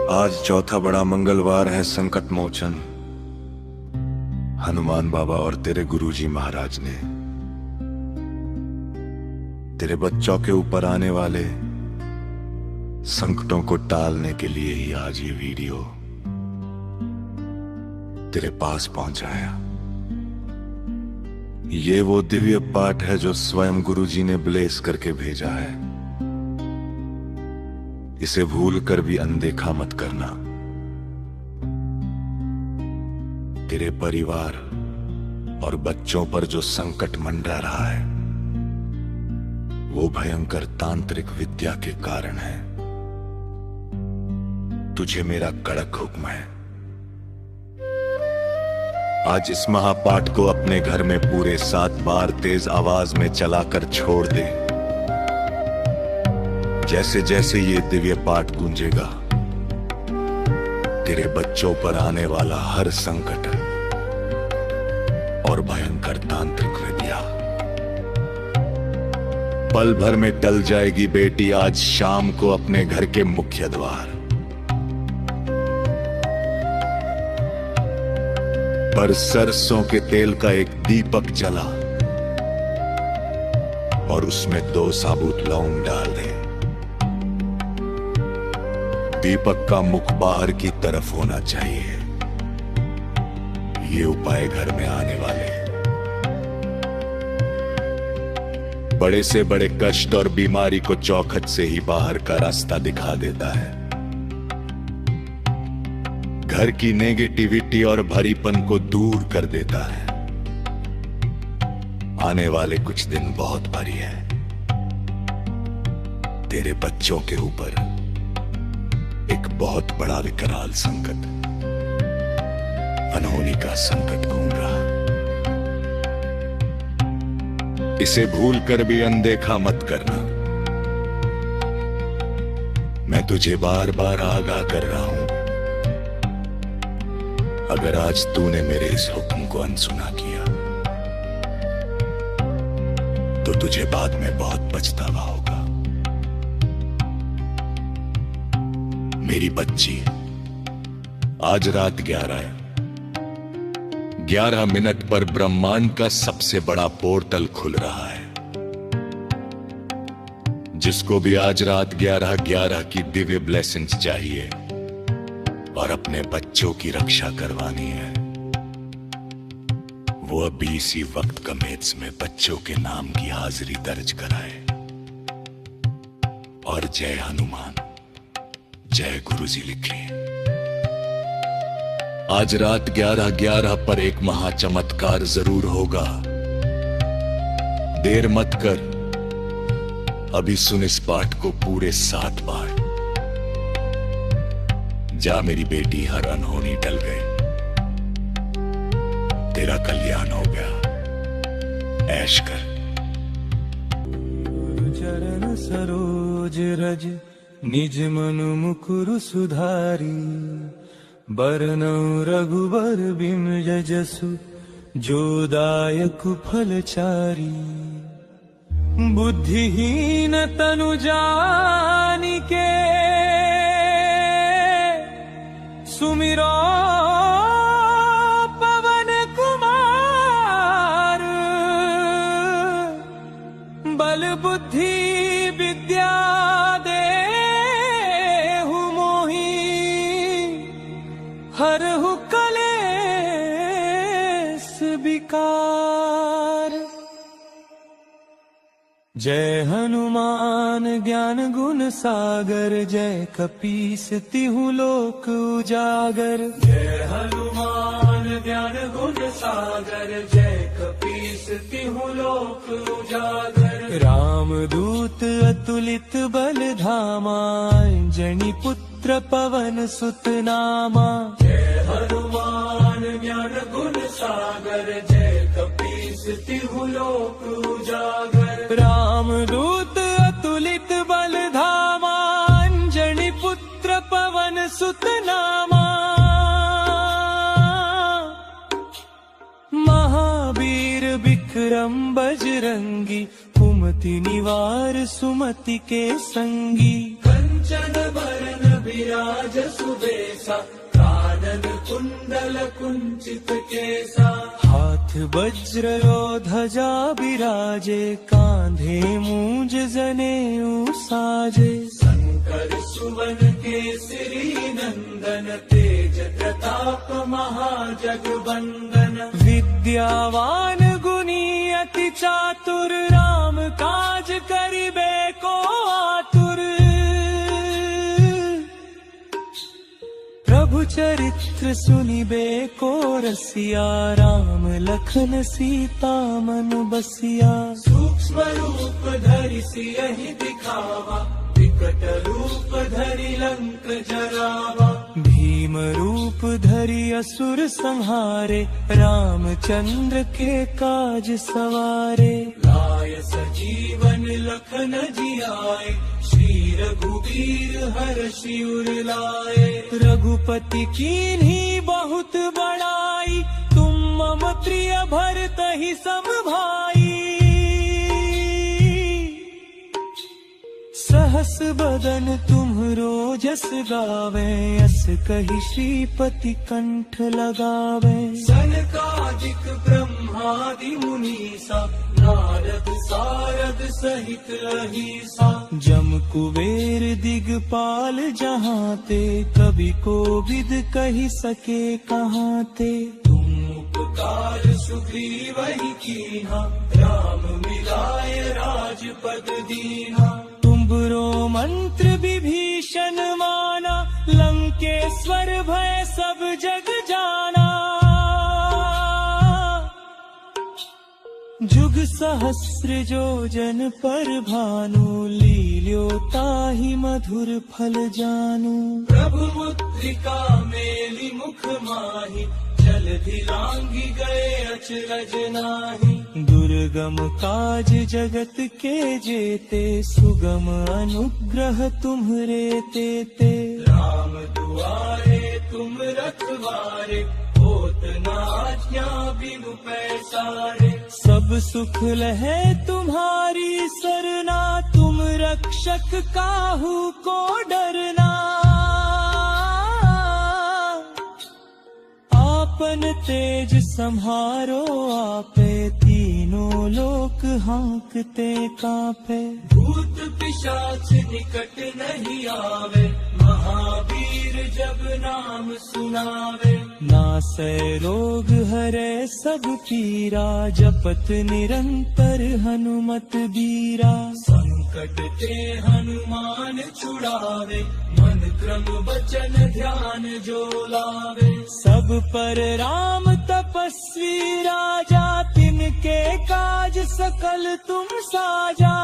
आज चौथा बड़ा मंगलवार है संकट मोचन। हनुमान बाबा और तेरे गुरुजी महाराज ने तेरे बच्चों के ऊपर आने वाले संकटों को टालने के लिए ही आज ये वीडियो तेरे पास पहुंचाया। ये वो दिव्य पाठ है जो स्वयं गुरुजी ने ब्लेस करके भेजा है। इसे भूल कर भी अनदेखा मत करना। तेरे परिवार और बच्चों पर जो संकट मंडरा रहा है वो भयंकर तांत्रिक विद्या के कारण है। तुझे मेरा कड़क हुक्म है, आज इस महापाठ को अपने घर में पूरे 7 बार तेज आवाज में चलाकर छोड़ दे। जैसे जैसे ये दिव्य पाठ गूंजेगा तेरे बच्चों पर आने वाला हर संकट और भयंकर तांत्रिक विद्या पल भर में टल जाएगी। बेटी, आज शाम को अपने घर के मुख्य द्वार पर सरसों के तेल का एक दीपक जला और उसमें 2 साबुत लौंग डाल दे। दीपक का मुख बाहर की तरफ होना चाहिए। ये उपाय घर में आने वाले बड़े से बड़े कष्ट और बीमारी को चौखट से ही बाहर का रास्ता दिखा देता है। घर की नेगेटिविटी और भरीपन को दूर कर देता है। आने वाले कुछ दिन बहुत भारी है। तेरे बच्चों के ऊपर एक बहुत बड़ा विकराल संकट, अनहोनी का संकट घूम रहा। इसे भूल कर भी अनदेखा मत करना। मैं तुझे बार बार आगाह कर रहा हूं। अगर आज तूने मेरे इस हुक्म को अनसुना किया तो तुझे बाद में बहुत पछतावा होगा। मेरी बच्ची, आज रात 11 मिनट पर ब्रह्मांड का सबसे बड़ा पोर्टल खुल रहा है। जिसको भी आज रात 11:11 की दिव्य ब्लेसिंग्स चाहिए और अपने बच्चों की रक्षा करवानी है, वो अभी इसी वक्त कमेट्स में बच्चों के नाम की हाजिरी दर्ज कराए और जय हनुमान जय गुरुजी लिखे। आज रात 11:11 पर एक महाचमत्कार जरूर होगा। देर मत कर, अभी सुन इस पाठ को पूरे 7 बार। जा मेरी बेटी, हर अनहोनी टल गई, तेरा कल्याण हो गया। ऐश कर। चरण सरोज रज निज मनु मुकुरु सुधारी, बरनउँ रघुबर बिमल जसु जो दायक फलचारी। बुद्धिहीन तनु जानिके सुमिरो पवन कुमार। बल बुद्धि विद्या देहु मोहि, हरहु कलेस विकार। जय हनुमान ज्ञान गुण सागर, जय कपीस तिहु लोक उजागर। जय हनुमान ज्ञान गुण सागर, जय कपीस तिहु लोक उजागर। राम दूत अतुलित बल धामा, अंजनी पुत्र पवन सुत नामा। जय हनुमान ज्ञान गुण सागर, जय कपीस तिहु लोक उजागर। राम दूत अतुलित बल धामा, अंजनी पुत्र पवन सुत नामा। महावीर विक्रम बजरंगी, कुमति निवार सुमति के संगी। कंचन बरन विराज सुबेसा कानन कुंडल कुंचित केसा हाथ वज्र यो ध्वजा विराजे कांधे मूंज जनेऊ साजे शंकर सुवन केसरी नंदन तेज प्रताप महाजगवंदन विद्यावान गुणी अति चातुर राम काज करिबे को आतुर प्रभु चरित्र सुनिबे को रसिया राम लखन सीता मन बसिया सूक्ष्म रूप धरि सियहि दिखावा विकट रूप धरि लंक जरावा भीम रूप धरि असुर संहारे रामचंद्र के काज सवारे लाय सजीवन लखन जियाए श्री रघुवीर हर्षि उर लाए रघुपति कीन्ही बहुत बड़ाई तुम मम प्रिय भरतहि सम भाई सहस बदन तुम्हरो जस गावे अस कहि श्रीपति कंठ लगावे सनकादिक ब्रह्मादि मुनीसा नारद सारद सहित अहिसा जम कुबेर दिगपाल जहाँ ते कवि कोविद कहि सके कहाँ ते तुम उपकार सुग्रीवहि कीन्हा राम मिलाय राजपद दीन्हा बुरो मंत्र विभीषण माना लंकेश्वर भय सब जग जाना जुग सहस्र जो जन पर भानु लील्यो ताहि मधुर फल जानू प्रभु मुद्रिका मेलि मुख माहि जलधि लांघि गए अचरज नाहि दुर्गम काज जगत के जेते सुगम अनुग्रह तुम्हरे तेते राम दुआरे तुम रखवारे होत न आज्ञा बिनु पैसारे सब सुख लहे तुम्हारी सरना तुम रक्षक काहू को डरना आपन तेज सम्हारो आपे तीनों लोक हाँकते कांपे भूत पिशाच निकट नहीं आवे महावीर जब नाम सुनावे नासै रोग हरे सब पीरा जपत निरंतर हनुमत बीरा संकट ते हनुमान छुड़ावे मन क्रम वचन ध्यान जो लावे सब पर राम तपस्वी राजा तिनके काज सकल तुम साजा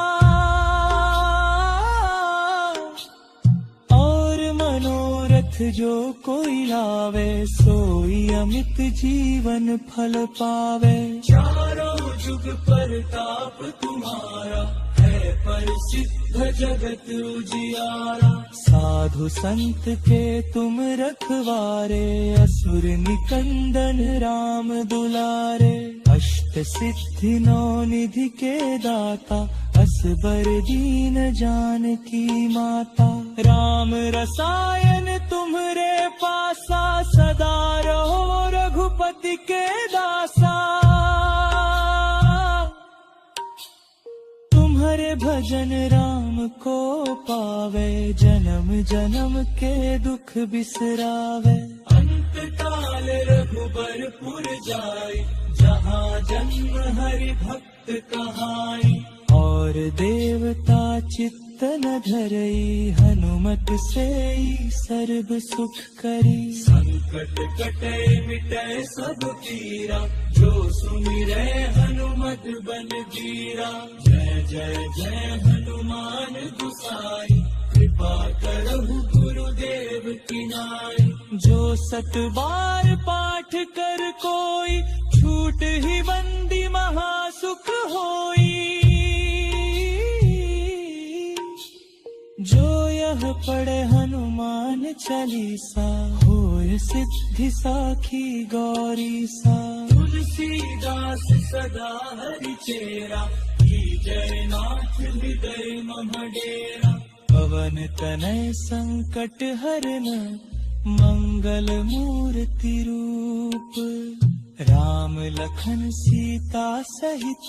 और मनोरथ जो कोई लावे सोई अमित जीवन फल पावे चारों जुग परताप तुम्हारा है प्रसिद्ध जगत उजियारा साधु संत के तुम रखवारे असुर निकंदन राम दुलारे अष्ट सिद्धि नौ निधि के दाता असबर दीन जानकी माता राम रसायन तुम्हरे पासा सदा रहो रघुपति के दासा तुम्हारे भजन राम को पावे जन्म जन्म के दुख बिसरावे अंत काल रघुबरपुर जाए जहाँ जन्म हरि भक्त कहाई और देवता चित्त न धरई हनुमत से सर्व सुख करी संकट कटे मिटे सब पीरा जो सुमिरै हनुमत बल बीरा जय जय जय हनुमान गुसाई कृपा करहु गुरुदेव की नाई जो सत बार पाठ कर कोई छूट ही बंदी महासुख होई जो यह पढ़े हनुमान चालीसा होय सिद्धि साखी गौरी सा तुलसीदास सदा हरि चेरा की जय नाथ हृदय मम डेरा पवन तनय संकट हरन मंगल मूर्ति रूप। राम लखन सीता सहित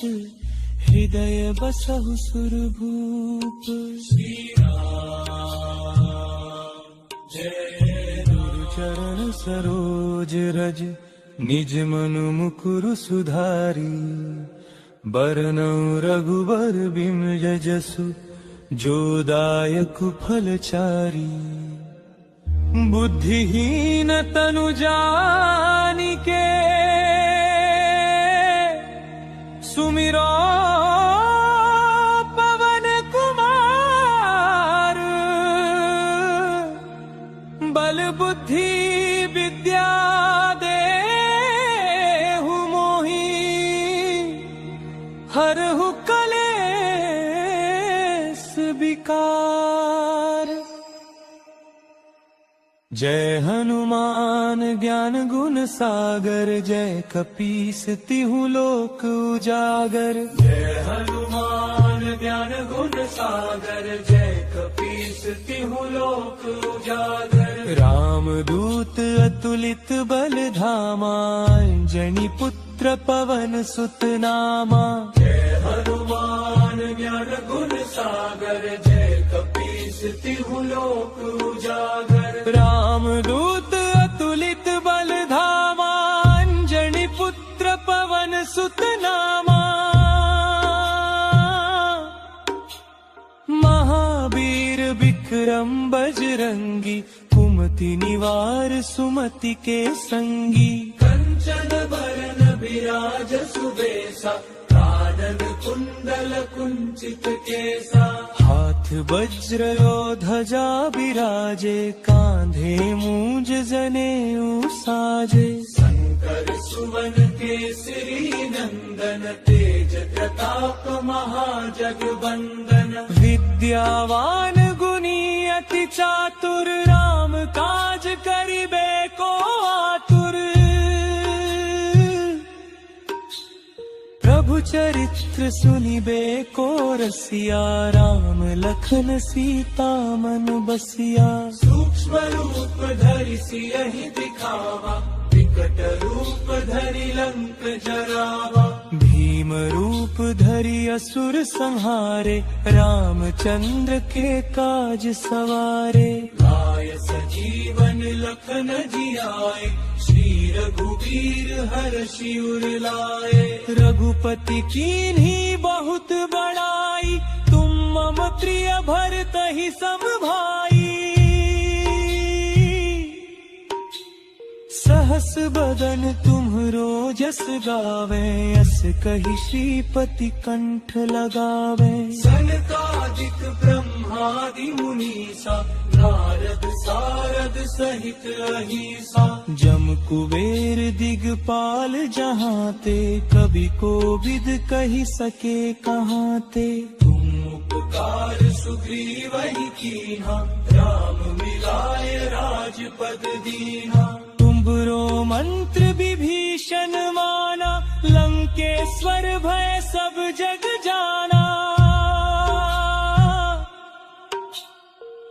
हृदय बसहु सुरभूप। श्री राम जय गुरु चरण सरोज रज निज मनु मुकुरु सुधारी। बरनउँ रघुबर बिमल जसु जो दायक फलचारी। बुद्धिहीन तनु जानिके सुमिरो पवन कुमार। बल बुद्धि विद्या देहु मोहि हरहु कलेस विकार। जय हनुमान ज्ञान गुण सागर जय कपीस तिहु लोक उजागर। जय हनुमान ज्ञान गुण सागर जय कपीस तिहु लोक उजागर। राम दूत अतुलित बल धामा अंजनी पुत्र पवन सुत नामा। जय हनुमान ज्ञान गुण सागर जय कपीस तिहु लोक उजागर। राम दूत अतुलित बल धामा अंजनी पुत्र पवन सुत नामा। महावीर विक्रम बजरंगी कुमति निवार सुमति के संगी। कंचन बरन बिराज सुबेसा कानन कुंडल कुंचित केसा। हाथ वज्र यो ध्वजा बिराजे कांधे मूंज जनेऊ साजे। शंकर सुवन केसरी नंदन तेज प्रताप महाजगवंदन। विद्यावान गुणी अति चातुर राम काज करिबे को आतुर। प्रभु चरित्र सुनिबे को रसिया राम लखन सीता मन बसिया। सूक्ष्म रूप धरि सियहि दिखावा विकट रूप धरि लंक जरावा। भीम रूप धरि असुर संहारे रामचंद्र के काज सवारे। लाय सजीवन लखन जियाए श्री रघुवीर हर्षि उर लाए। रघुपति कीन्ही बहुत बड़ाई तुम मम प्रिय भरतहि सम भाई। सहस बदन तुम्हरो जस गावे अस कहि श्रीपति कंठ लगावे। सनकादिक ब्रह्मादि मुनीसा नारद सारद सहित अहिसा। जम कुबेर दिगपाल जहाँ ते कवि कोविद कहि सके कहाँ ते। तुम उपकार सुग्रीवहि कीन्हा राम मिलाए राजपद दीन्हा। तुम्हरो मंत्र विभीषण माना लंकेश्वर भय सब जग जाना।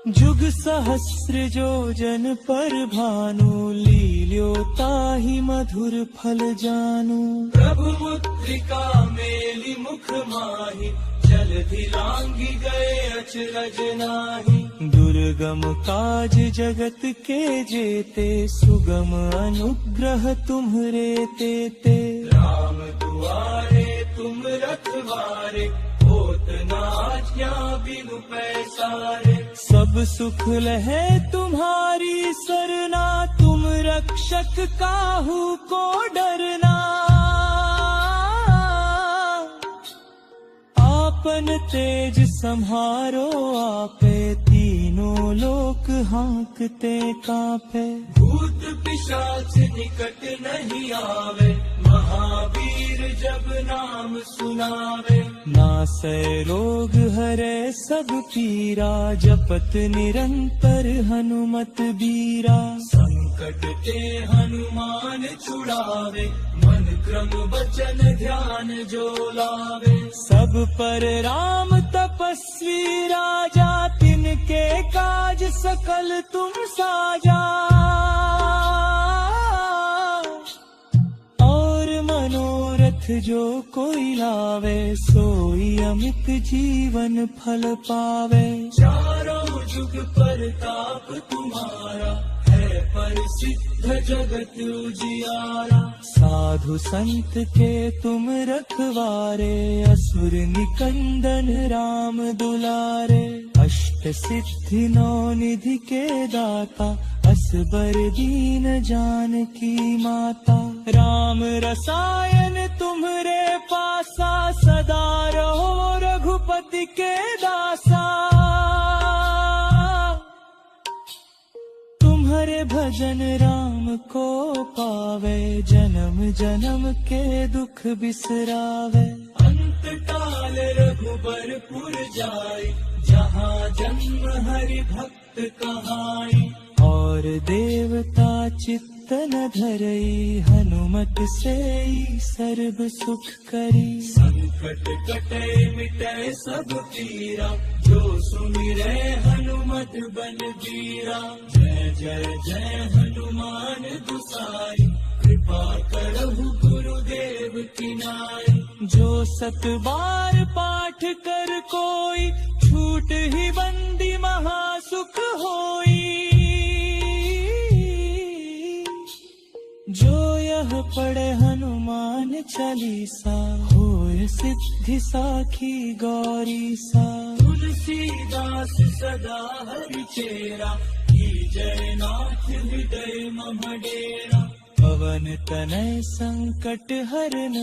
जुग सहस्र जो जन पर भानु लील्यो ताहि मधुर फल जानू। प्रभु मुद्रिका मेलि मुख माहि जलधि लांघि गए अचरज नाहि। दुर्गम काज जगत के जेते सुगम अनुग्रह तुम्हरे तेते। राम दुआरे तुम रखवारे होत न आज्ञा बिनु पैसारे। सब सुख लहे तुम्हारी सरना तुम रक्षक काहू को डरना। आपन तेज सम्हारो आपे तीनों लोक हाँकते कांपे। भूत पिशाच निकट नहीं आवे महावीर जब नाम सुनावे। नासै रोग हरै सब पीरा जपत निरंतर हनुमत बीरा। संकट ते हनुमान छुड़ावे मन क्रम वचन ध्यान जो लावे। सब पर राम तपस्वी राजा तिन जिनके काज सकल तुम साजा, और मनोरथ जो कोई लावे सोई अमित जीवन फल पावे। चारों जुग परताप तुम्हारा है प्रसिद्ध जगत उजियारा। साधु संत के तुम रखवारे असुर निकंदन राम दुलारे। अष्ट सिद्धि नौ निधि के दाता असबर दीन जानकी माता। राम रसायन तुम्हरे पासा सदा रहो रघुपति के दासा। तुम्हारे भजन राम को पावे जन्म जन्म के दुख बिसरावे। अंत काल रघुबरपुर जाए जहाँ जन्म हरि भक्त कहाई। और देवता चित्त न धरई हनुमत से सर्व सुख करी। संकट कटे मिटे सब पीरा जो सुमिरे हनुमत बलबीरा। जय जय जय हनुमान दुसाई कृपा करहु गुरुदेव की नाई। जो सत बार पाठ कर कोई छूट ही बंदी महासुख होई। जो यह पढ़े हनुमान चालीसा होय सिद्धि साखी गौरी सा। तुलसीदास सदा हरि चेरा की जय नाथ हृदय मम डेरा। पवन तनय संकट हरन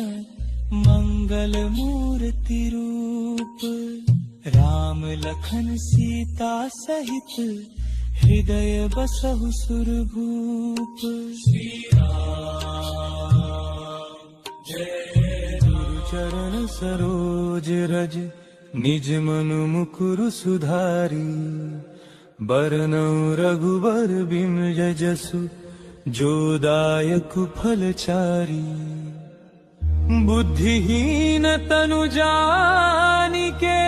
मंगल मूर्ति रूप। राम लखन सीता सहित हृदय बसहु सुरभूप। श्री राम जय राम। चरण सरोज रज निज मनु मुकुरु सुधारी। बरनउँ रघुबर बिमल जसु जो दायक फलचारी। बुद्धिहीन तनु जानिके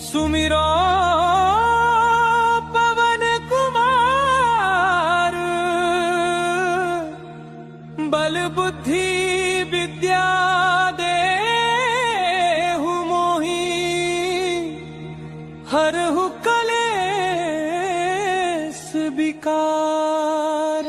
सुमिरो पवन कुमार। बल बुद्धि विद्या देहु मोहि हरहु कलेस विकार।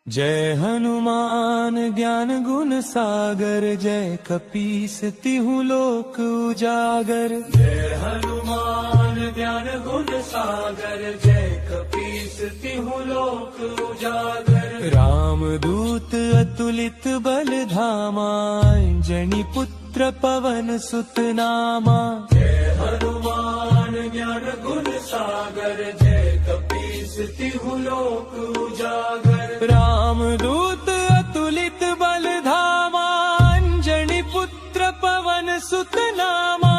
जय हनुमान ज्ञान गुण सागर जय कपीस तिहु लोक उजागर। जय हनुमान ज्ञान गुण सागर जय कपीस तिहु लोक उजागर। राम दूत अतुलित बल धामा अंजनी पुत्र पवन सुत नामा। जय हनुमान ज्ञान गुण सागर जय कपीस तिहु लोक उजागर। राम दूत अतुलित बल धामा अंजनी पुत्र पवन सुत नामा।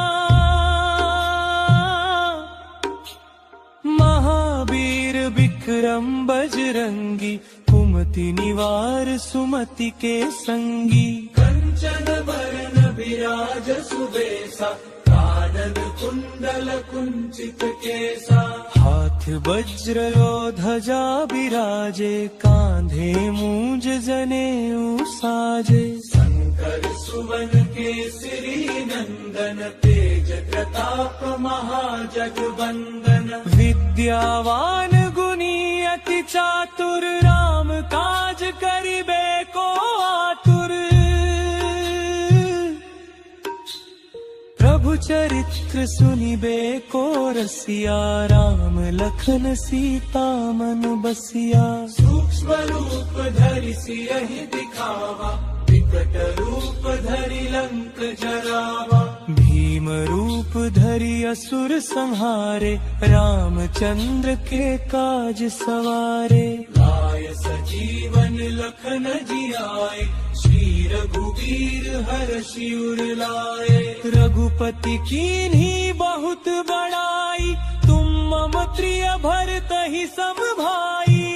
महावीर विक्रम बजरंगी कुमति निवार सुमति के संगी। कंचन बरन विराज सुबेसा कानन कुंडल कुंचित केसा। हाथ वज्र लो ध्वजा बिराजे कांधे मूंज जनेऊ साजे। शंकर सुवन केसरी नंदन तेज प्रताप महाजगवंदन। विद्यावान गुणी अति चातुर राम काज करिबे को आतुर। प्रभु चरित्र सुनिबे को रसिया राम लखन सीता मन बसिया। सूक्ष्म रूप धरि सियहि दिखावा विकट रूप धरि लंक जरावा। भीम रूप धरि असुर संहारे रामचंद्र के काज सवारे। लाय सजीवन लखन जियाए श्री रघुवीर हर्षि उर लाए। रघुपति कीन्ही बहुत बड़ाई तुम मम प्रिय भरतहि सम भाई।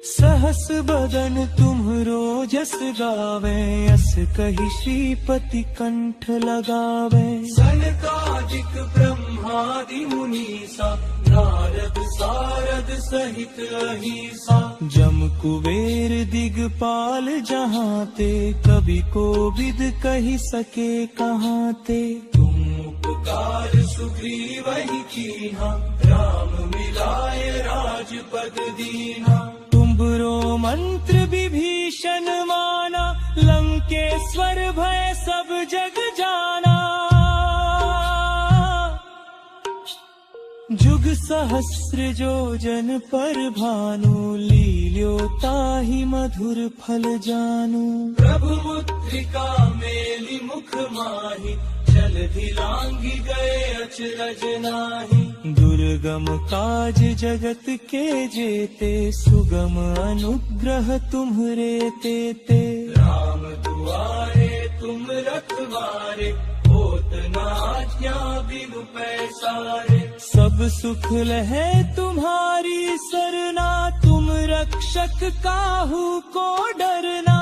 सह सहस बदन तुम्हरो जस गावे, अस कही श्रीपति कंठ लगावे। सनकादिक ब्रह्मादि मुनीसा, नारद सारद सहित अहिसा। जम कुबेर दिगपाल जहाँ ते, कवि कोविद कही सके कहाँ ते। तुम उपकार सुग्रीव ही कीन्हा, राम मिलाए राजपद दीन्हा। तुम्हरो मंत्र विभीषण माना, लंकेश्वर भय सब जग जाना। जुग सहस्र जो जन पर भानु, लील्यो ताहि मधुर फल जानू। प्रभु मुद्रिका मेलि मुख माहि, जलधि लांघि गए अचरज नाहि। दुर्गम काज जगत के जेते, सुगम अनुग्रह तुम्हरे तेते। राम दुआरे तुम रखवारे, होत न आज्ञा बिनु पैसारे। सब सुख लहे तुम्हारी सरना, तुम रक्षक काहू को डरना।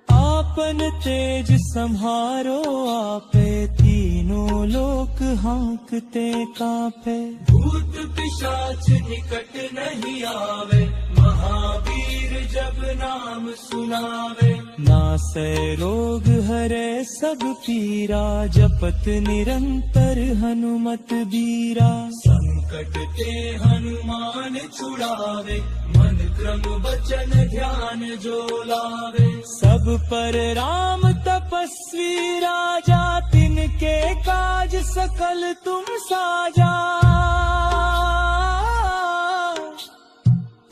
आपन तेज सम्हारो आपे, तीनों लोक हाँकते कांपे। भूत पिशाच निकट नहीं आवे, महावीर जब नाम सुनावे। नासै रोग हरे सब पीरा, जपत निरंतर हनुमत बीरा। संकट ते हनुमान छुड़ावे, मन क्रम वचन ध्यान जो लावे। सब पर राम तपस्वी राजा, तिनके काज सकल तुम साजा।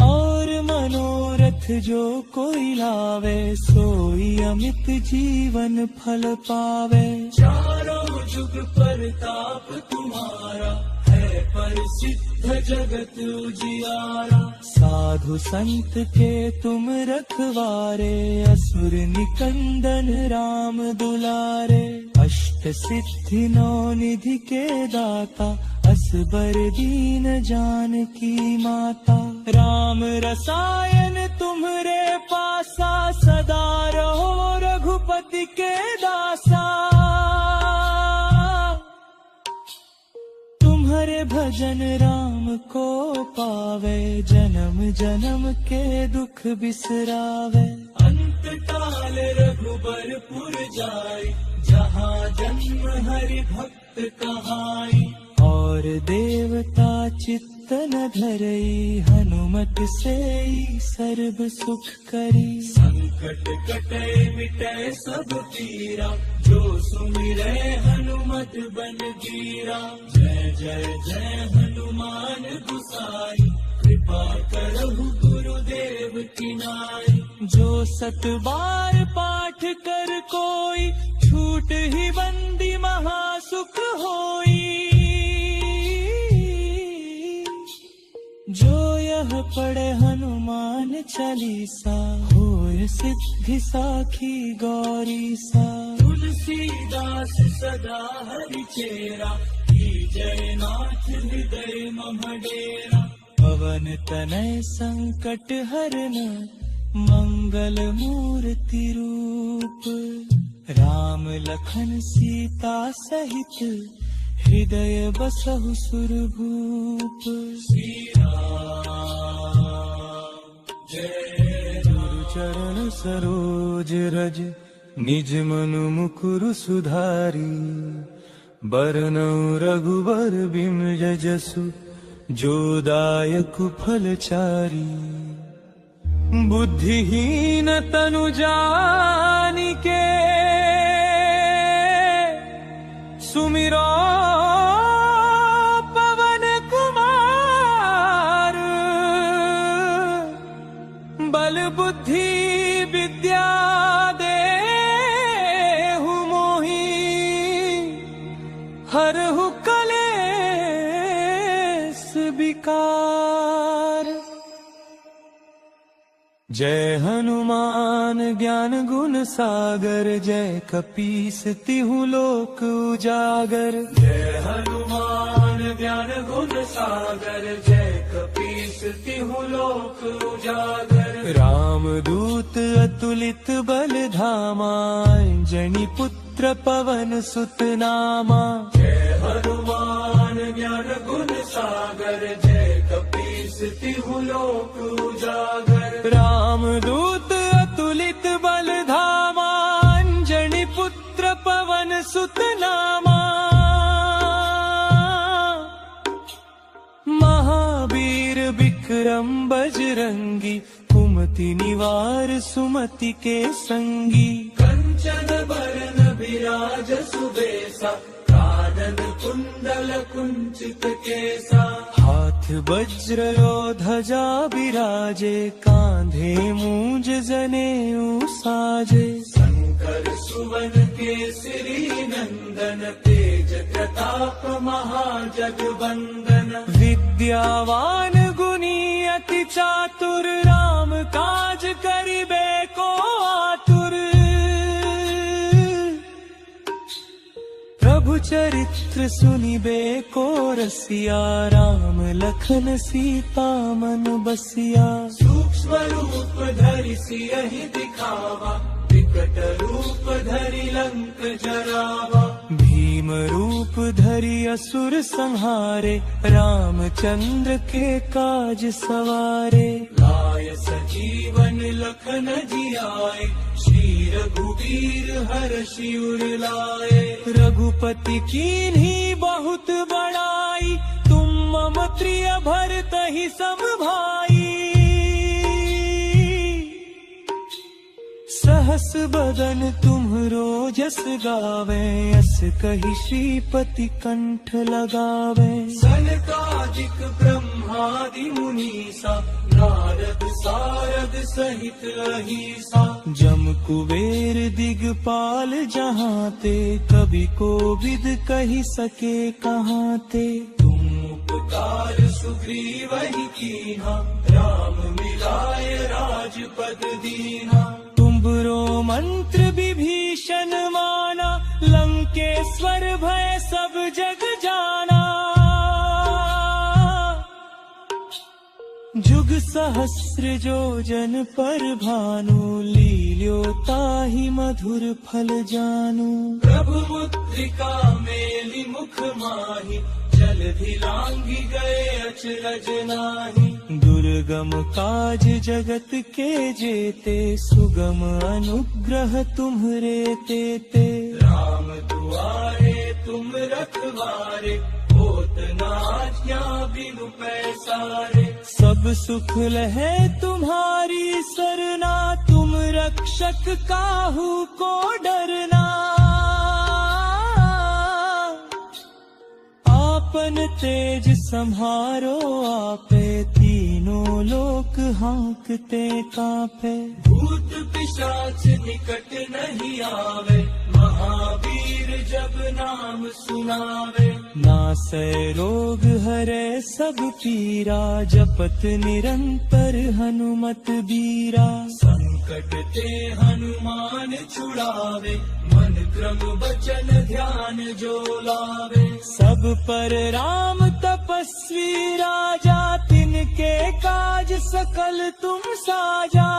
और मनोरथ जो कोई लावे, सोई अमित जीवन फल पावे। चारों जुग परताप तुम्हारा, है प्रसिद्ध जगत उजियारा। साधु संत के तुम रखवारे, असुर निकंदन राम दुलारे। अष्ट सिद्धि नौ निधि के दाता, असबर दीन जानकी माता। राम रसायन तुम्हरे पासा, सदा रहो रघुपति के दासा। तुम्हारे भजन राम को पावे, जन्म जन्म के दुख बिसरावे। अंत काल रघुबरपुर जाई, जहाँ जन्म हरि भक्त कहाई। और देवता चित्त न धरई, हनुमत से सर्व सुख करी। संकट कटे मिटे सब पीरा, जो सुमिरे हनुमत बन गीरा। जय जय जय हनुमान गुसाई, कृपा करहु गुरुदेव की नाई। जो सत बार पाठ कर कोई, छूट ही बंदी महासुख होई। जो यह पढ़े हनुमान चालीसा, होय सिद्धि साखी गौरी सा। तुलसीदास सदा हरि चेरा, जय नाथ हृदय मम डेरा। पवन तनय संकट हरन, मंगल मूर्ति रूप। राम लखन सीता सहित, हृदय बसहु सुरभूप। श्री राम जय। गुरु चरण सरोज रज, निज मनु मुकुरु सुधारी। बरनउँ रघुबर बिमल जसु, जो दायक फलचारी। बुद्धिहीन तनु जानिके, सुमिरो पवन कुमार। बल बुद्धि विद्या देहु मोहि, हरहु कलेस विकार। जय हनुमान ज्ञान गुण सागर, जय कपीस तिहु लोक उजागर। जय हनुमान ज्ञान गुण सागर, जय कपीस तिहु लोक उजागर। राम दूत अतुलित बल धामा, अंजनी पुत्र पवन सुत नामा। जय हनुमान ज्ञान गुण सागर, जय कपीस तिहु लोक उजागर। राम दूत अतुलित बल धामा, अंजनी पुत्र पवन सुत नामा। महावीर विक्रम बजरंगी, कुमति निवार सुमति के संगी। कंचन बरन विराज सुबेसा, कानन कुंडल कुंचित केसा। हाथ वज्र और ध्वजा विराजे, कांधे मूंज जनेऊ साजे। शंकर सुवन केसरी नंदन, तेज प्रताप महाजगवंदन। विद्यावान गुणी अति चातुर, राम काज करिबे को आतुर। प्रभु चरित्र सुनिबे को रसिया, राम लखन सीता मन बसिया। सूक्ष्म रूप धरि सियहि दिखावा, विकट रूप धरि लंक जरावा। भीम रूप धरि असुर संहारे, रामचंद्र के काज सवारे। लाय सजीवन लखन जियाए, श्री रघुवीर हर्षि उर लाए। रघुपति कीन्ही बहुत बड़ाई, तुम मम प्रिय भरतहि सम भाई। सहस बदन तुम्हरो जस गावे, अस कहि श्रीपति कंठ लगावे। सनकादिक ब्रह्मादि मुनीसा, नारद सारद सहित अहीसा। जम कुबेर दिगपाल जहाँ ते, कवि कोविद कहि सके कहाँ ते। तुम उपकार सुग्रीवहि कीन्हा, राम मिलाय राजपद दीन्हा। तुमरो मंत्र विभीषण माना, लंकेश्वर भय सब जग जाना। जुग सहस्र जो जन पर भानु, लील्योताहि मधुर फल जानू। प्रभु मुद्रिका मेलि मुख माहि, जलधि लांघि गए अचरज नाहि। दुर्गम काज जगत के जेते, सुगम अनुग्रह तुम्हरे तेते। राम दुआरे तुम रखवारे, होत न आज्ञा बिनु पैसारे। सब सुख लहै तुम्हारी सरना, तुम रक्षक काहू को डरना। आपन तेज सम्हारो आपे, तीनों लोक हाँकते कांपे। भूत पिशाच निकट नहीं आवे, महावीर जब नाम सुनावे। नासै रोग हरै सब पीरा, जपत निरंतर हनुमत बीरा। संकट ते हनुमान छुड़ावे, मन क्रम वचन ध्यान जो लावे। सब पर राम तपस्वी राजा, तिनके काज सकल तुम साजा।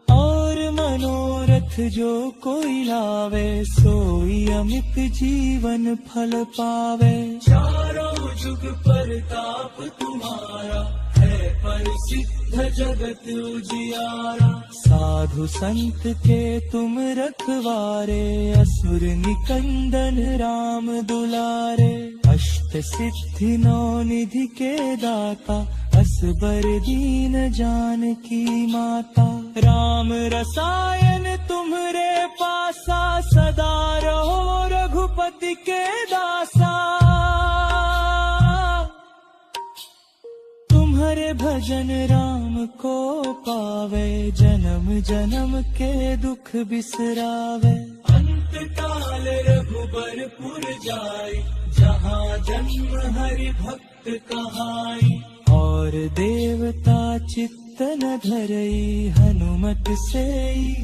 और मनोरथ जो कोई लावे, सोई अमित जीवन फल पावे। चारों जुग परताप तुम्हारा, है परिसिद्ध जगत उजियारा। साधु संत के तुम रखवारे, असुर निकंदन राम दुलारे। अष्ट सिद्धि नौ निधि के दाता, असबर दीन जानकी माता। राम रसायन तुम्हरे पासा, सदा रहो रघुपति के दासा। तुम्हारे भजन राम को पावे, जन्म जन्म के दुख बिसरावे। अंत काल रघुबरपुर जाई, जहाँ जन्म हरि भक्त कहाई। और देवता चित्त न धरई, हनुमत से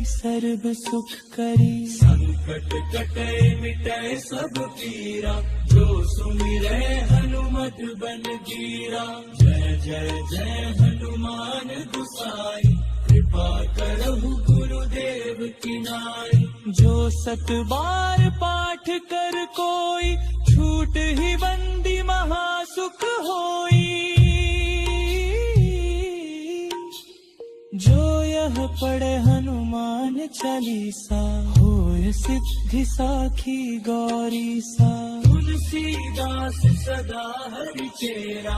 सर्व सुख करी। संकट कटे मिटे सब पीरा, जो सुमिरै हनुमत बल बीरा। जय जय जय हनुमान गोसाई, कृपा करहु गुरुदेव की नाई। जो सत बार पाठ कर कोई, छूट ही बंदी महासुख होई। जो यह पढ़े हनुमान चालीसा, होय सिद्धि साखी गौरी सा। तुलसीदास सदा हरि चेरा,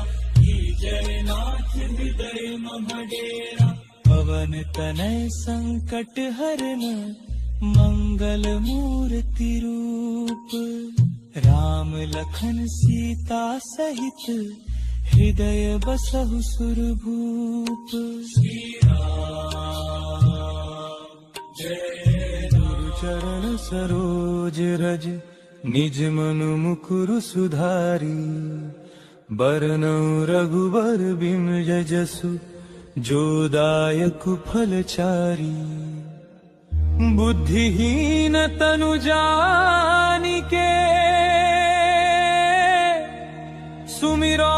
जय नाथ हृदय मम डेरा। पवन तनय संकट हरन, मंगल मूर्ति रूप। राम लखन सीता सहित, हृदय बसहु सुरभूप। श्री राम जय गुरु चरण सरोज रज, निज मनु मुकुरु सुधारी। बरनउँ रघुबर बिमल जसु, जो दायक फलचारी। बुद्धिहीन तनु जानिके, सुमिरो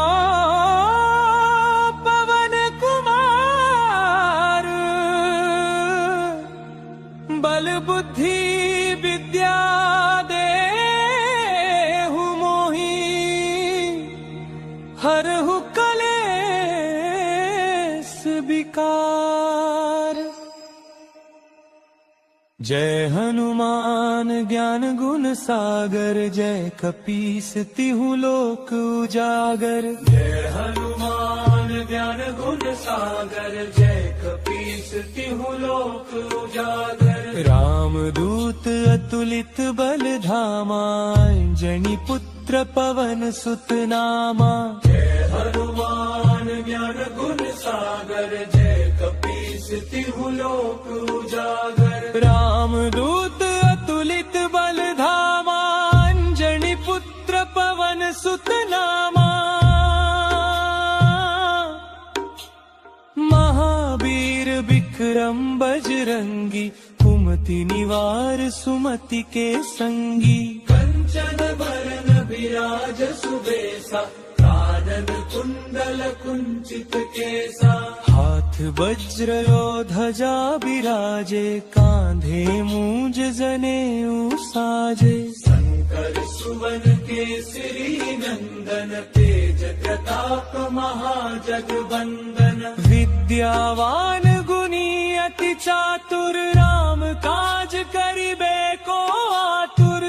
पवन कुमार। बल बुद्धि विद्या देहु मोहि, हरहु कलेस विकार। जय हनुमान ज्ञान गुण सागर, जय कपीस तिहु लोक उजागर। जय हनुमान ज्ञान गुण सागर, जय कपीस तिहु लोक उजागर। राम दूत अतुलित बल धामा, अंजनी पुत्र पवन सुत नामा। जय हनुमान ज्ञान गुण सागर, जय कपीस तिहु लोक उजागर। राम दूत अतुलित बल धामा, अंजनी पुत्र पवन सुत नामा। महावीर विक्रम बजरंगी, कुमति निवार सुमति के संगी। कंचन बरन विराज सुबेसा, कानन कुंडल कुंचित केसा। हाथ वज्र ध्वजा बिराजे, कांधे मूंज जनेऊ साजे। शंकर सुवन केसरी नंदन, तेज प्रताप महाजगवंदन। विद्यावान गुणी अति चातुर, राम काज करिबे को आतुर।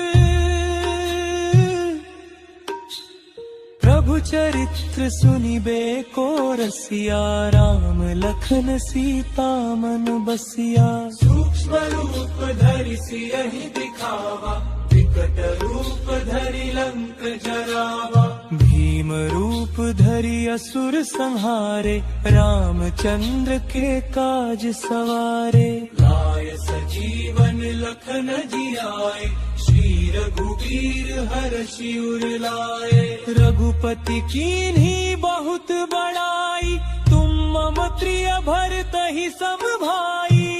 प्रभु चरित्र सुनिबे को रसिया, राम लखन सीता मन बसिया। सूक्ष्म रूप धरि सियहि दिखावा, विकट रूप धरि लंक जरावा। भीम रूप धरि असुर संहारे, रामचंद्र के काज सवारे। लाय सजीवन लखन जियाए, श्री रघुवीर हर्षि उर लाए। रघुपति कीन्ही बहुत बड़ाई, तुम मम प्रिय भरतहि सम भाई।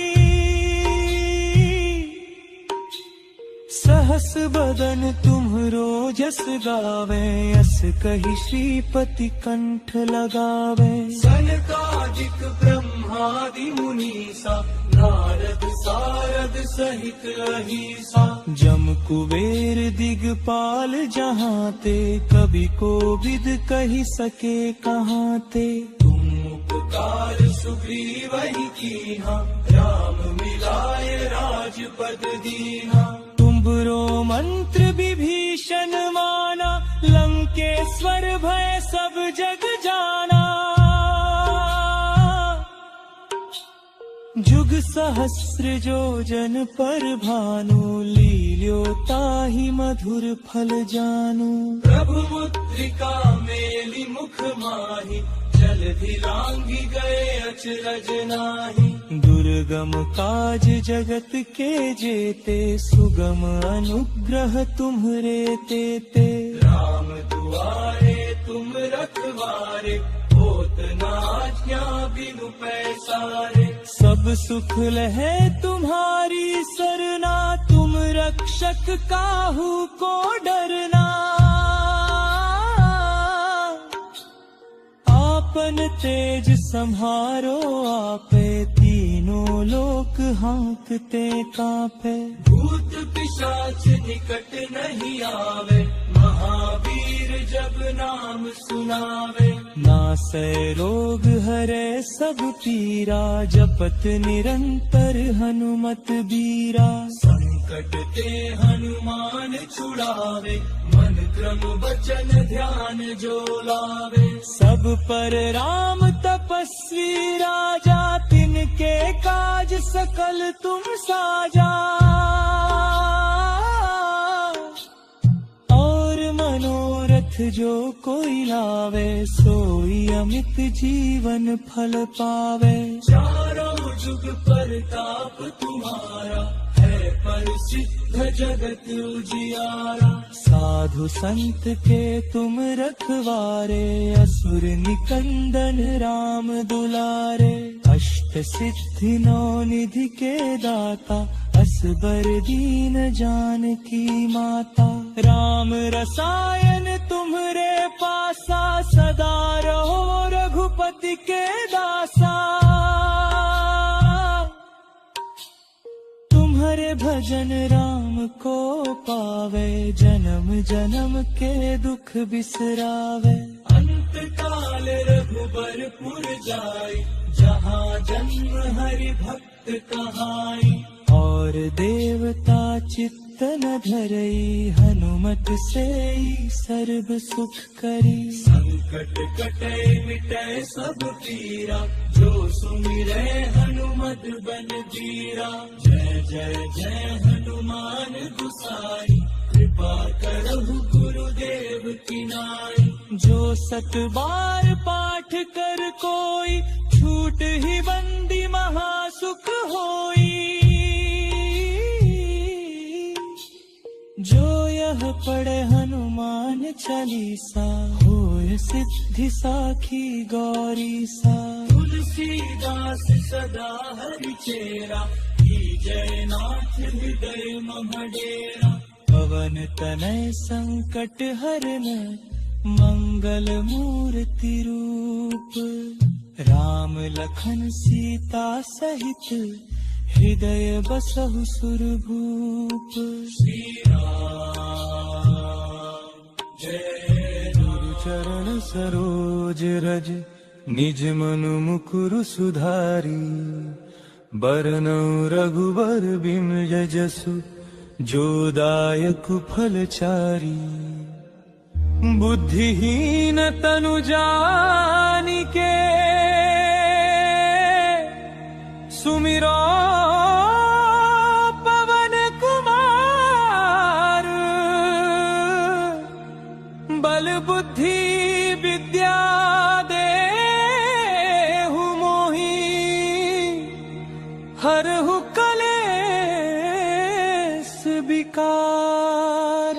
सहस बदन तुम्हरो जस गावे, अस कहि श्रीपति कंठ लगावे। सनकादिक ब्रह्मादि मुनीसा, नारद सारद सहित अहिसा। जम कुबेर दिगपाल जहाँ ते, कवि कोविद कहि सके कहाँ ते। तुम उपकार सुग्रीवहि कीन्हा, राम मिलाए राजपद दीन्हा। तुम्हरो मंत्र विभीषण माना, लंकेश्वर भय सब जग जाना। जुग सहस्र योजन पर भानु, लील्यो ताहि मधुर फल जानु। प्रभु मुद्रिका मेलि मुख माहि, जलधि लांघि गए अचरज नाहि। दुर्गम काज जगत के जेते, सुगम अनुग्रह तुम्हरे तेते। राम दुआरे तुम रखवारे, होत आज्ञा बिनु पैसारे। सब सुख लहे तुम्हारी सरना, तुम रक्षक काहू को डरना। आपन तेज संहारो आपे, तीनों लोक हाँकते कांपे। भूत पिशाच निकट नहीं आवे, महावीर जब नाम सुनावे। नासै रोग हरे सब पीरा, जपत निरंतर हनुमत बीरा। संकट ते हनुमान छुड़ावे, मन क्रम वचन ध्यान जो लावे। सब पर राम तपस्वी राजा, तिनके काज सकल तुम साजा। और मनोरथ जो कोई लावे, सोई अमित जीवन फल पावे। चारों जुग परताप तुम्हारा, है प्रसिद्ध जगत उजियारा। साधु संत के तुम रखवारे, असुर निकंदन राम दुलारे। अष्ट सिद्धि नौ निधि के दाता, असबर दीन जानकी माता। राम रसायन तुम्हरे पासा, सदा रहो रघुपति के दासा। तुम्हारे भजन राम को पावे, जन्म जन्म के दुख बिसरावे। अंत काल रघुबरपुर जाई, जहाँ जन्म हरि भक्त कहाई। और देवता चित्त न धरई, हनुमत से सर्व सुख करी। संकट कटे मिटे सब पीरा, जो सुमिरै हनुमत बल बीरा। जय जय जय हनुमान गुसाई, कृपा करहु गुरुदेव की नाई। जो सत बार पाठ कर कोई, छूट ही बंदी महासुख होई। जो यह पढ़े हनुमान चालीसा, होय सिद्धि साखी गौरी सा। तुलसीदास सदा हरि चेरा, जय नाथ हृदय मम डेरा। पवन तनय संकट हरन, मंगल मूर्ति रूप। राम लखन सीता सहित, हृदय बसहु सुरभूप। श्री राम जय। गुरु चरण सरोज रज, निज मनु मुकुरु सुधारी। बरनउँ रघुबर बिमल जसु, जो दायक फल चारी। बुद्धिहीन तनु जानिके, सुमिरो पवन कुमार। बल बुद्धि विद्या देहु मोहि, हरहु कलेस विकार।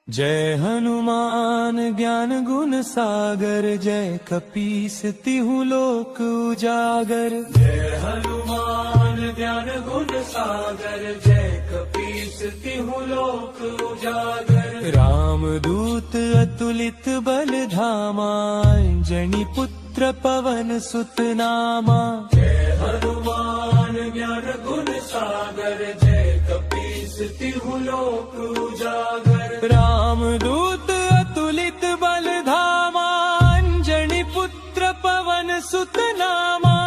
जय हनुमान ज्ञान गुण सागर, जय कपीस तिहु लोक उजागर। जय हनुमान ज्ञान गुण सागर, जय कपीस तिहु लोक उजागर। राम दूत अतुलित बल धामा, अंजनी पुत्र पवन सुत नामा। जय हनुमान ज्ञान गुण सागर, जय कपीस तिहु लोक उजागर। राम दूत अतुलित बल धामा, अंजनी पुत्र पवन सुत नामा।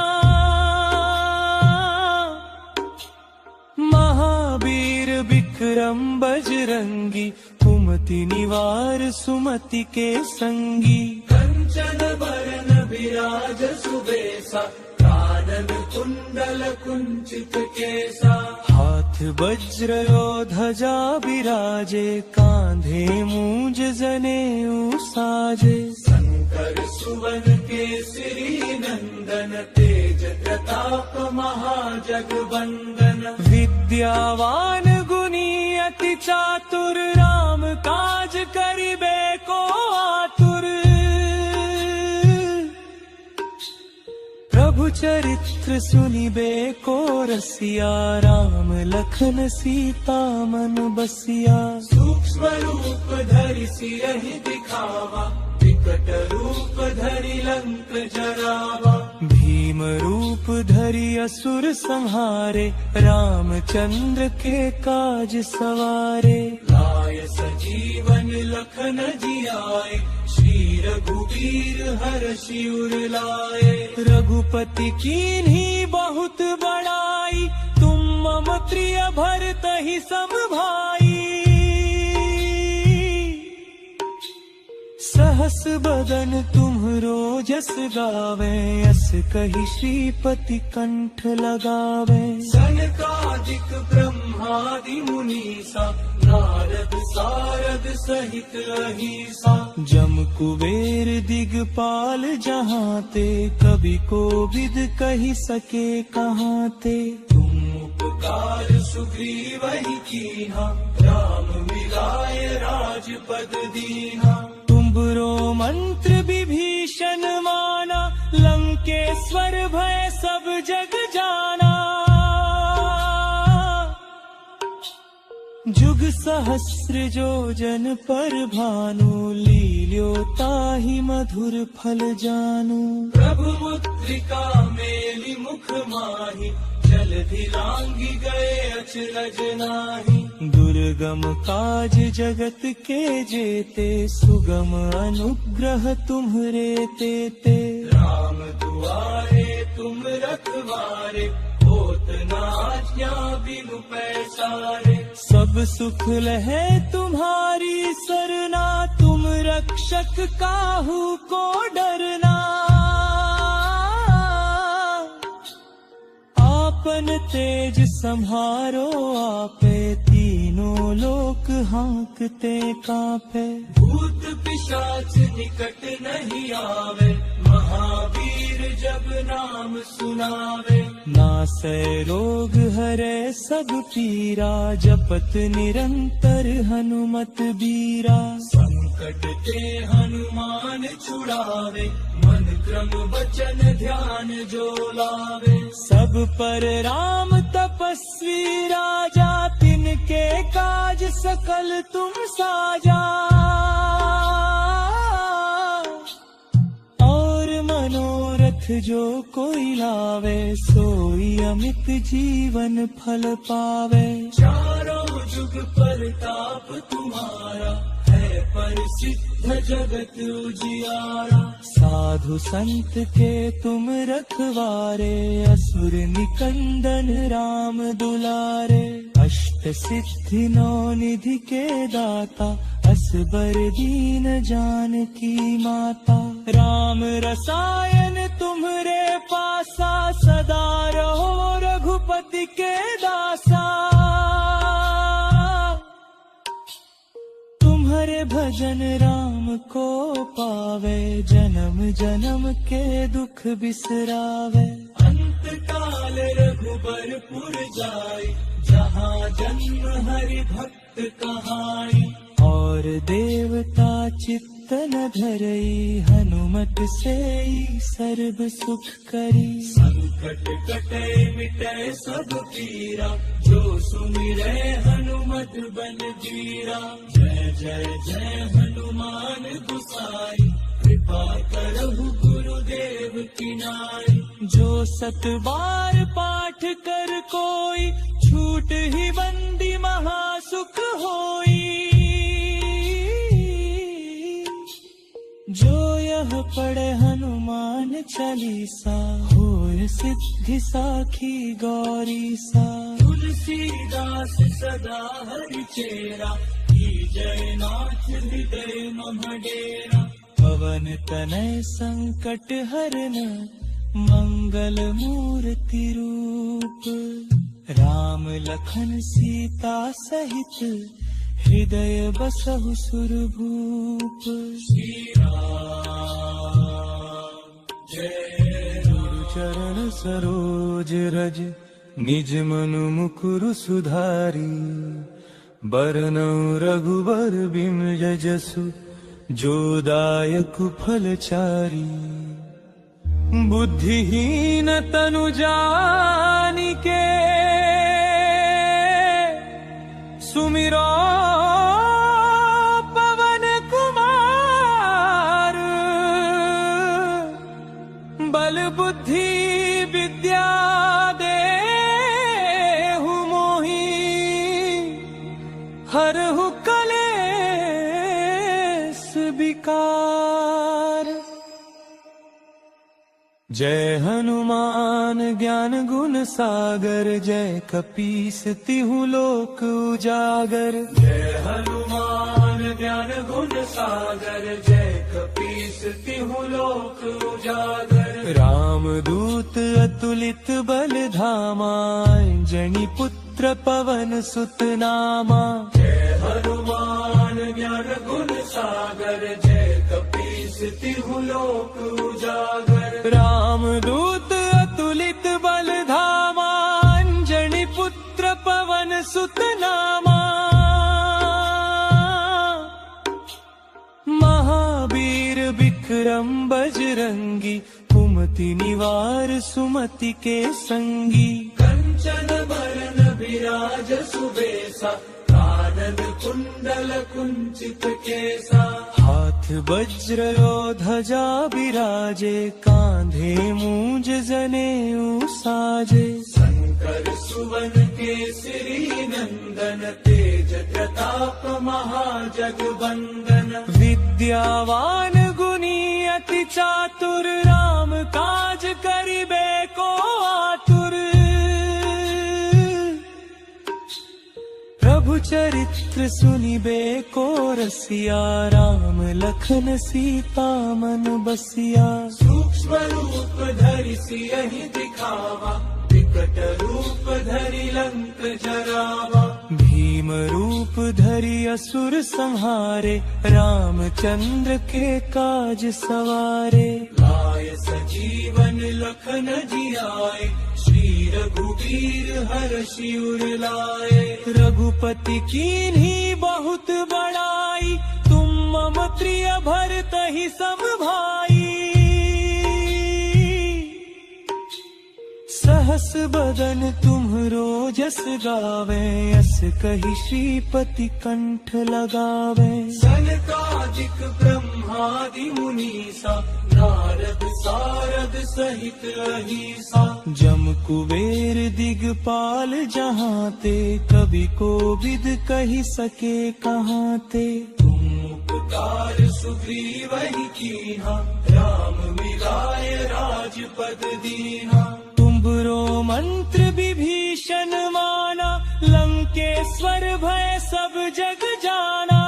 महावीर विक्रम बजरंगी, कुमति निवार सुमति के संगी। कंचन बरन विराज सुबेसा, कानन कुंडल कुंचित केसा। हाथ वज्र और ध्वजा विराजे, कांधे मूंज जनेऊ साजे। शंकर सुवन केसरी नंदन, तेज प्रताप महाजगवंदन। विद्यावान गुणी अति चातुर, राम काज करिबे को आतुर। चरित्र सुनिबे को रसिया, राम लखन सीता मन बसिया। सूक्ष्म रूप धरि सिरहि दिखावा, विकट रूप धरि लंक जरावा। भीम रूप धरि असुर संहारे, रामचंद्र के काज सवारे। लाय सजीवन लखन जियाए, श्री रघुवीर हर्षि उर लाए। रघुपति कीन्ही बहुत बड़ाई, तुम मम प्रिय भरतहि सम भाई। सहस बदन तुम्हरो जस गावे, अस कहि श्रीपति कंठ लगावे। सनकादिक ब्रह्मादि मुनीसा, नारद सारद सहित अहिसा। जम कुबेर दिगपाल जहाँ ते, कवि कोविद कहि सके कहाँ ते। तुम उपकार सुग्रीवहि कीन्हा, राम मिलाय राजपद दीन्हा। तुम्हरो मंत्र विभीषण माना, लंकेश्वर भय सब जग जाना। जुग सहस्र जो जन पर भानु, लील्यो ताहि मधुर फल जानू। प्रभु मुद्रिका मेलि मुख माहि, जलधि लांघि गए अचरज नाहि। दुर्गम काज जगत के जेते, सुगम अनुग्रह तुम्हरे तेते। राम दुआरे तुम रखवारे, होत न आज्ञा बिनु पैसारे। सब सुख लहे तुम्हारी सरना, तुम रक्षक काहू को डरना। आपन तेज सम्हारो आपे, तीनों लोक हांकते कांपे। भूत पिशाच निकट नहीं आवे, महावीर जब नाम सुनावे। नासै रोग हरै सब पीरा, जपत निरंतर हनुमत बीरा। संकट ते हनुमान छुड़ावे, मन क्रम वचन ध्यान जो लावे। सब पर राम तपस्वी राजा, तिनके काज सकल तुम साजा। और मनोरथ जो कोई लावे, सोई अमित जीवन फल पावे। चारों जुग परताप तुम्हारा, है प्रसिद्ध जगत उजियारा। साधु संत के तुम रखवारे, असुर निकंदन राम दुलारे। अष्ट सिद्धि नौ निधि के दाता, असबर दीन जानकी माता। राम रसायन तुम्हरे पासा, सदा रहो रघुपति के दासा। तुम्हारे भजन राम को पावे, जन्म जन्म के दुख बिसरावे। अंत काल रघुबरपुर जाई, जहाँ जन्म हरि भक्त कहाई। और देवता चित्तन धरई, हनुमत सेई सर्व सुख करी। संकट कटे मिटे सब पीरा, जो सुमिरै हनुमत बल बीरा। जय जय जय हनुमान गोसाई, कृपा करहु गुरुदेव की नाई। जो सत बार पाठ कर कोई, छूट ही बंदी महासुख होई। जो यह पढ़े हनुमान चालीसा, होय सिद्धि साखी गौरी सा। तुलसीदास सदा हरि चेरा, जय नाथ हृदय मम डेरा। पवन तनय संकट हरन, मंगल मूर्ति रूप। राम लखन सीता सहित, हृदय बसहु सुरभूप। श्री राम जय राम। चरण सरोज रज, निज मनु मुकुरु सुधारी। बरनउँ रघुबर बिमल, जो दायक फल चारी। बुद्धिहीन तनु जानिके सुमिरो पवन कुमार। बल बुद्धि विद्या देहु मोहि हरहु कलेस विकार। जय हनुमान ज्ञान गुण सागर, जय कपीस तिहु लोक उजागर। जय हनुमान ज्ञान गुण सागर, जय कपीस तिहु लोक उजागर। राम दूत अतुलित बल धामा, अंजनी पुत्र पवन सुत नामा। जय हनुमान ज्ञान गुण सागर, जय कपीस तिहु लोक उजागर। राम दूत अतुलित बल धामा, अंजनी पुत्र पवन सुत नामा। महावीर विक्रम बजरंगी, कुमति निवार सुमति के संगी। कंचन बरन विराज सुबेसा, कानन कुंडल कुंचित केसा। हाथ वज्र ध्वजा विराजे, कांधे मूंज जनेऊ साजे। शंकर सुवन केसरी नंदन, तेज प्रताप महाजगवंदन। विद्यावान गुणी अति चातुर, राम काज करिबे को आतुर। प्रभु चरित्र सुनिबे को रसिया, राम लखन सीता मन बसिया। सूक्ष्म रूप धरि सियहि दिखावा, विकट रूप धरि लंक जरावा। भीम रूप धरि असुर संहारे, रामचंद्र के काज सवारे। लाय सजीवन लखन जियाए, श्री रघुवीर हर्षि उर लाए। रघुपति कीन्ही बहुत बड़ाई, तुम मम प्रिय भरतहि सम भाई। सहस बदन तुम्हरो जस गावे, यस कहि श्रीपति कंठ लगावे। सनकादिक ब्रह्मादि मुनीसा, नारद सारद सहित अहीसा। जम कुबेर दिगपाल जहांते, कवि कोविद कहि सके कहांते। तुम उपकार सुग्रीवहि कीन्हा, राम मिलाय राजपद दीन्हा। तुम्हरो मंत्र विभीषण माना, लंकेश्वर भय सब जग जाना।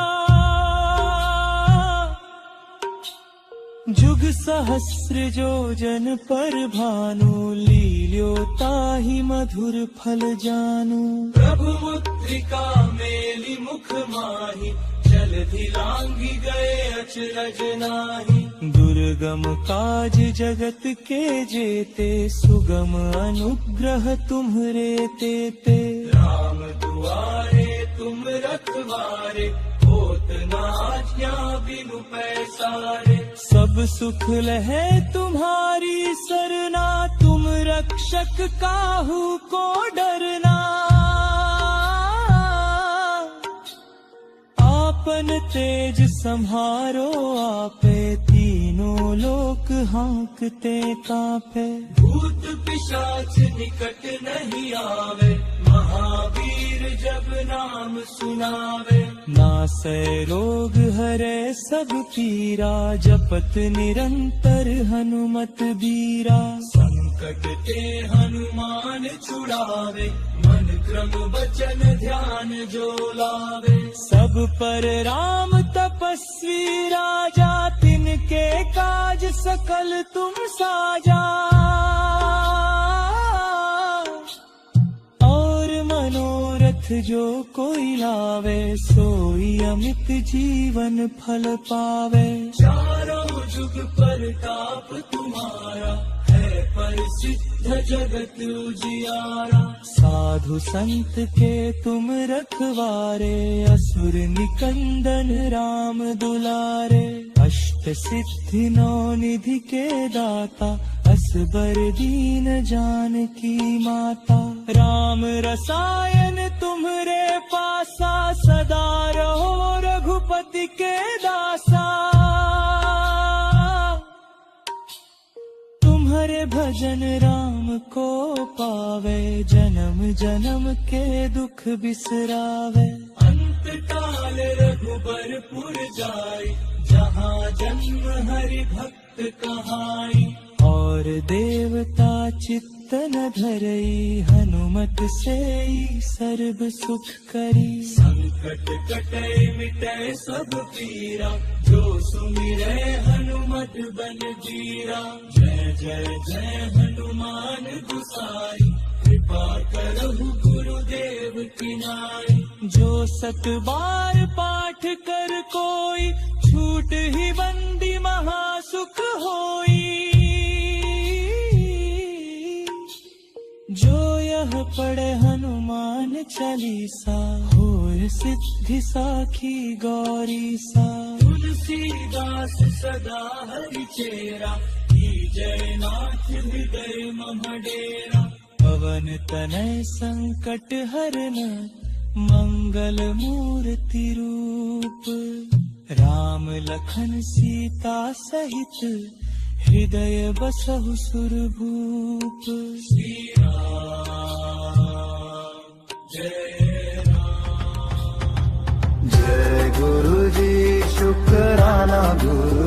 जुग सहस्र जो जन पर भानु, लील्यो ताहि मधुर फल जानू। प्रभु मुद्रिका मेलि मुख माहि, जलधि लांघि गए अचरज नाहि। दुर्गम काज जगत के जेते, सुगम अनुग्रह तुम्हरे तेते। राम दुआरे तुम रखवारे, होत न आज्ञा बिनु पैसारे। सब सुख लहे तुम्हारी सरना, तुम रक्षक काहू को डरना। आपन तेज सम्हारो आपे, तीनों लोक हांकते कांपे। भूत पिशाच निकट नहीं आवे, महावीर जब नाम सुनावे। नासै रोग हरै सब पीरा, जपत निरंतर हनुमत बीरा। संकट ते हनुमान छुड़ावे, मन क्रम वचन ध्यान जो लावे। सब पर राम तपस्वी राजा, तिनके काज सकल तुम साजा। और मनोरथ जो कोई लावे, सोई अमित जीवन फल पावे। चारों जुग परताप तुम्हारा, है प्रसिद्ध जगत उजियारा। साधु संत के तुम रखवारे, असुर निकंदन राम दुलारे। अष्ट सिद्धि नौ निधि के दाता, असबर दीन जानकी माता। राम रसायन तुम्हरे पासा, सदा रहो रघुपति के दासा। तुम्हारे भजन राम को पावे, जन्म जन्म के दुख बिसरावे। अंत काल रघुबरपुर जाई, जहाँ जन्म हरि भक्त कहाई। और देवता चित्त न धरई, हनुमत से सर्व सुख करी। संकट कटे मिटे सब पीरा, जो सुमिरे हनुमत बल बीरा। जय जय जय हनुमान गोसाई, कृपा करहु गुरुदेव की नाई। जो सत बार पाठ कर कोई, छूट ही बंदी महासुख होई। जो यह पढ़े हनुमान चालीसा, होय सिद्धि साखी गौरी सा। तुलसीदास सदा हरि चेरा, जय नाथ हृदय मम डेरा। पवन तनय संकट हरन, मंगल मूर्ति रूप। राम लखन सीता सहित, हृदय बसहु सुरभूप। श्री राम जय राम। जय गुरु जी शुक्राना गुरु